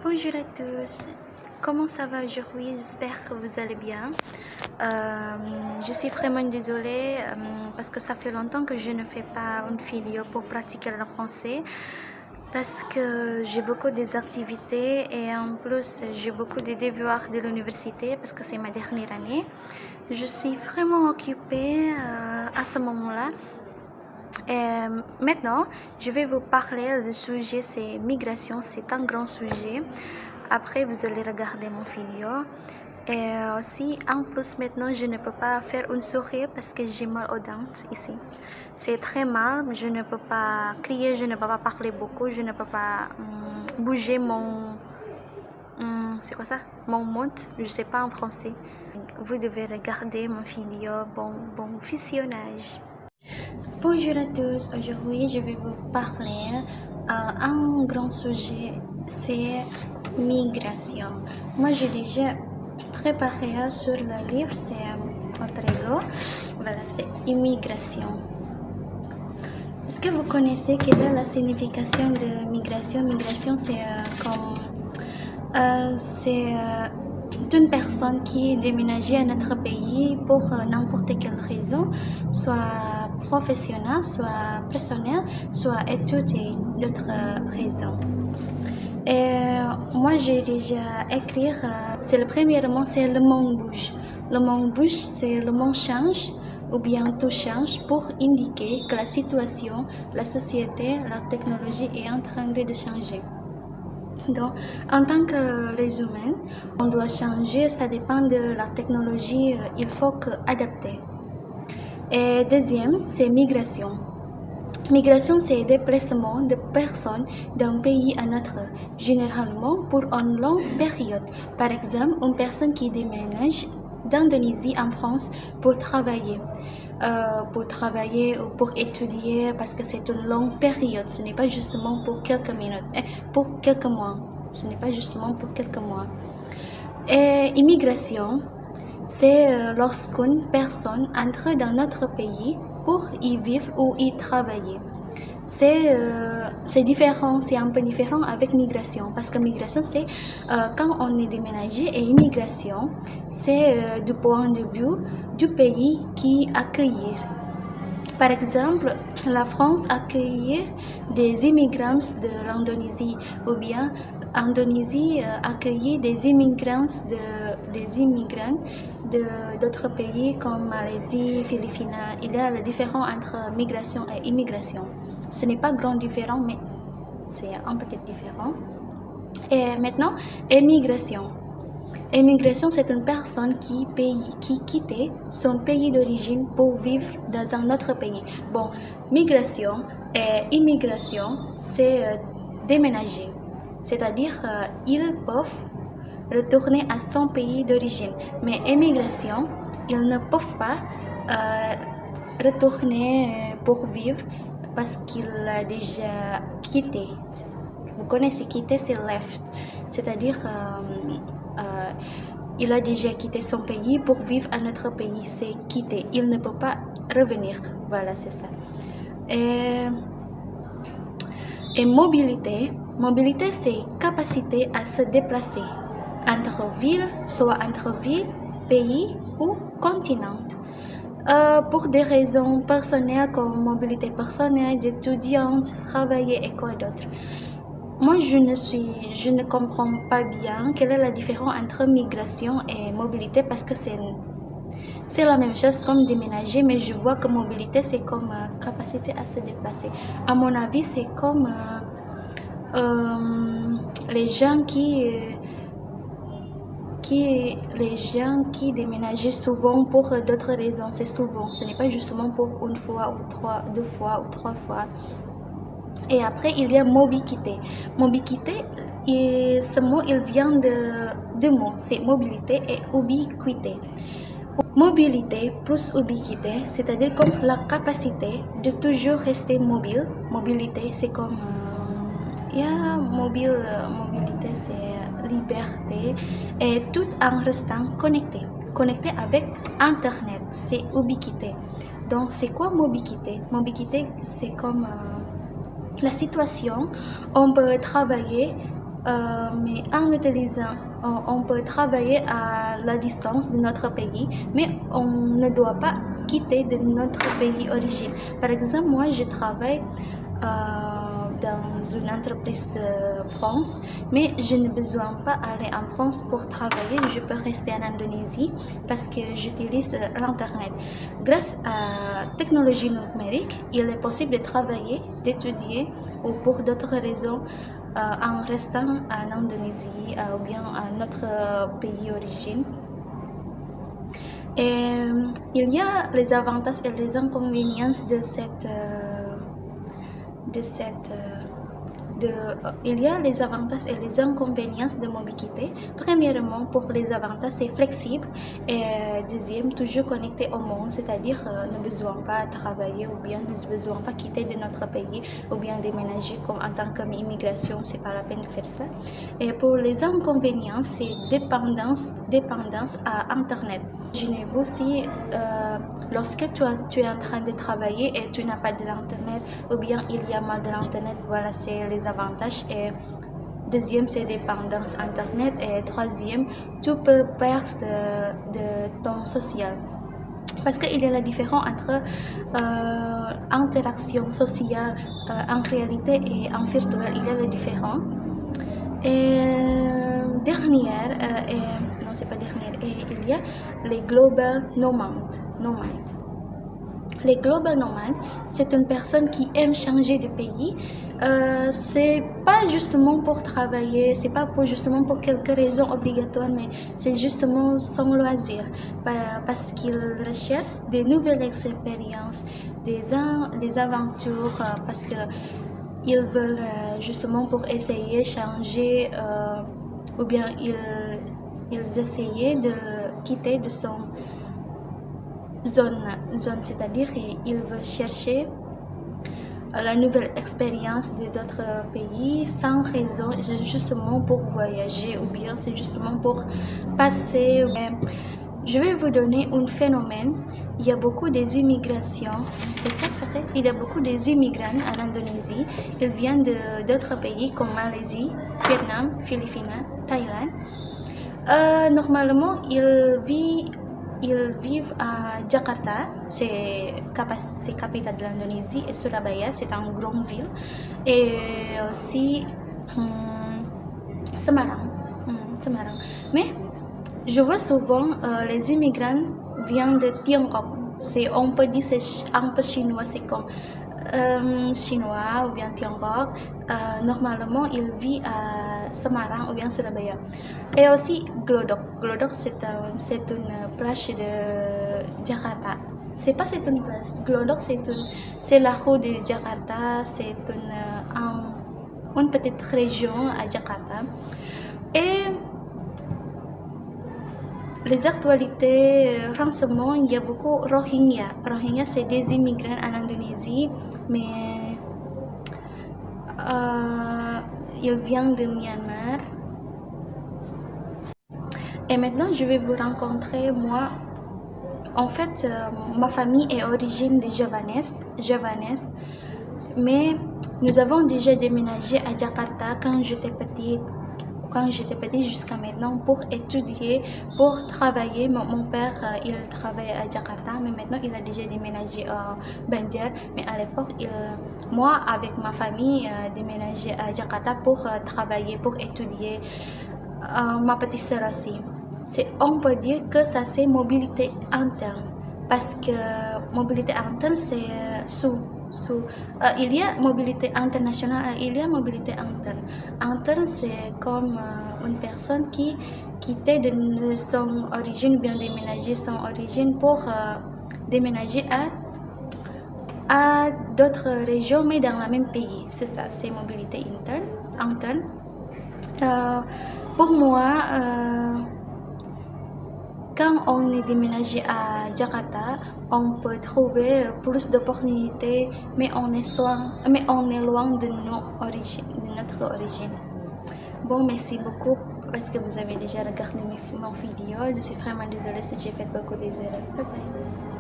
Bonjour à tous, comment ça va aujourd'hui? J'espère que vous allez bien. Je suis vraiment désolée parce que ça fait longtemps que je ne fais pas une vidéo pour pratiquer le français parce que j'ai beaucoup des activités et en plus j'ai beaucoup de devoirs de l'université parce que c'est ma dernière année. Je suis vraiment occupée à ce moment-là. Et maintenant, je vais vous parler du sujet, c'est migration, c'est un grand sujet. Après, vous allez regarder mon vidéo. Et aussi, en plus, maintenant, je ne peux pas faire une sourire parce que j'ai mal aux dents ici. C'est très mal, je ne peux pas crier, je ne peux pas parler beaucoup, je ne peux pas bouger mon... c'est quoi ça? Mon monte, je ne sais pas en français. Vous devez regarder mon vidéo, bon visionnage. Bonjour à tous, aujourd'hui je vais vous parler un grand sujet, c'est migration. Moi j'ai déjà préparé sur le livre, c'est Ortego, voilà, c'est immigration. Est-ce que vous connaissez quelle est la signification de migration? Migration c'est une personne qui est déménagée à notre pays pour n'importe quelle raison, soit professionnelle, soit personnelle, soit études et d'autres raisons. Et moi j'ai déjà écrit, c'est le premier mot, c'est le monde bouge. Le monde bouge, c'est le monde change ou bien tout change pour indiquer que la situation, la société, la technologie est en train de changer. Donc, en tant que les humains, on doit changer, ça dépend de la technologie, il faut adapter. Et deuxième, c'est migration. Migration, c'est déplacement de personnes d'un pays à un autre, généralement pour une longue période. Par exemple, une personne qui déménage d'Indonésie en France pour travailler ou pour étudier parce que c'est une longue période. Ce n'est pas justement pour quelques minutes, pour quelques mois. Ce n'est pas justement pour quelques mois. Et immigration, c'est lorsqu'une personne entre dans notre pays pour y vivre ou y travailler. C'est différent, c'est un peu différent avec migration parce que migration c'est quand on est déménagé et immigration c'est du point de vue du pays qui accueille. Par exemple, la France accueille des immigrants de l'Indonésie ou bien l'Indonésie accueille des immigrants d'autres pays comme Malaisie, Philippines. Il y a la différence entre migration et immigration. Ce n'est pas grand différent, mais c'est un peu différent. Et maintenant, émigration. Émigration, c'est une personne qui quitte son pays d'origine pour vivre dans un autre pays. Bon, migration et immigration, c'est déménager. C'est-à-dire ils peuvent retourner à son pays d'origine. Mais émigration, ils ne peuvent pas retourner pour vivre parce qu'il a déjà quitté. Vous connaissez quitter, c'est left. C'est-à-dire il a déjà quitté son pays pour vivre à notre pays. C'est quitter. Il ne peut pas revenir. Voilà, c'est ça. Et mobilité. Mobilité, c'est capacité à se déplacer entre villes, soit entre villes, pays ou continent. Pour des raisons personnelles comme mobilité personnelle, d'étudiante, travailler et quoi d'autre. Moi, je ne comprends pas bien quelle est la différence entre migration et mobilité parce que c'est la même chose comme déménager, mais je vois que mobilité, c'est comme capacité à se déplacer. À mon avis, c'est comme les gens qui déménagent souvent pour d'autres raisons. C'est souvent, ce n'est pas justement pour une fois ou deux fois ou trois fois. Et après, il y a mobilité. Mobilité, ce mot, il vient de deux mots, c'est mobilité et ubiquité. Mobilité plus ubiquité, c'est-à-dire comme la capacité de toujours rester mobile. Mobilité, c'est comme... mobilité, c'est liberté. Et tout en restant connecté. Connecté avec Internet, c'est ubiquité. Donc, c'est quoi mobilité? Mobilité, c'est comme... la situation, on peut travailler mais en utilisant, on peut travailler à la distance de notre pays, mais on ne doit pas quitter de notre pays d'origine. Par exemple, moi, je travaille dans une entreprise France, mais je n'ai besoin pas aller en France pour travailler. Je peux rester en Indonésie parce que j'utilise l'Internet. Grâce à la technologie numérique, il est possible de travailler, d'étudier ou pour d'autres raisons en restant en Indonésie ou bien à notre pays d'origine. Et il y a les avantages et les inconvénients il y a les avantages et les inconvénients de mobilité. Premièrement, pour les avantages, c'est flexible. Et deuxième, toujours connecté au monde, c'est-à-dire ne besoin pas travailler ou bien ne besoin pas quitter de notre pays ou bien déménager comme en tant qu'immigration, c'est pas la peine de faire ça. Et pour les inconvénients, c'est dépendance à Internet. Imaginez-vous si lorsque tu es en train de travailler et tu n'as pas de l'Internet ou bien il y a mal de l'Internet, voilà, c'est les avantages. Et deuxième, c'est dépendance Internet. Et troisième, tu peux perdre de ton social. Parce qu'il y a la différence entre interaction sociale en réalité et en virtuel. Il y a la différence. Et dernière, non c'est pas dernière, et il y a les global nomades. Les global nomades, c'est une personne qui aime changer de pays. C'est pas justement pour travailler, c'est pas justement pour quelques raisons obligatoires, mais c'est justement son loisir, parce qu'il recherche des nouvelles expériences, des aventures, parce que ils veulent justement pour essayer changer ou bien ils essayaient de quitter de son zone, c'est-à-dire qu'ils veulent chercher la nouvelle expérience de d'autres pays sans raison, c'est justement pour voyager ou bien c'est justement pour passer. Je vais vous donner un phénomène. Il y a beaucoup des immigrations, c'est ça vrai? Il y a beaucoup des immigrants en Indonésie. Ils viennent d'autres pays comme Malaisie, Vietnam, Philippines, Thaïlande. Normalement, ils vivent à Jakarta, c'est capitale de l'Indonésie, et Surabaya, c'est une grande ville. Et aussi Semarang. Mais je vois souvent les immigrants viennent de Tiongkok. On peut dire c'est un peu chinois, c'est comme chinois ou bien Tiongkok. Normalement, ils vivent à Semarang ou bien Surabaya. Et aussi Glodok. Glodok, c'est une plage de Jakarta. C'est une plage. Glodok, c'est la rue de Jakarta. C'est une petite région à Jakarta. Et les actualités, récemment, il y a beaucoup Rohingya. Rohingya, c'est des immigrants en Indonésie, mais ils viennent de Myanmar. Et maintenant, je vais vous rencontrer, moi. En fait, ma famille est origine de Javanese, mais nous avons déjà déménagé à Jakarta quand j'étais petite jusqu'à maintenant pour étudier, pour travailler. Mon père, il travaille à Jakarta, mais maintenant il a déjà déménagé à Banjar. Mais à l'époque, moi, avec ma famille, déménagé à Jakarta pour travailler, pour étudier. Ma petite sœur aussi. On peut dire que ça c'est mobilité interne, parce que mobilité interne c'est il y a mobilité internationale, il y a mobilité interne. Interne, c'est comme une personne qui quittait de son origine, bien déménager son origine pour déménager à d'autres régions, mais dans le même pays. C'est ça, c'est mobilité interne. Pour moi, quand on est déménagé à Jakarta, on peut trouver plus d'opportunités, mais on est loin de notre origine. Bon, merci beaucoup parce que vous avez déjà regardé mon vidéo. Je suis vraiment désolée si j'ai fait beaucoup d'erreurs. Bye bye.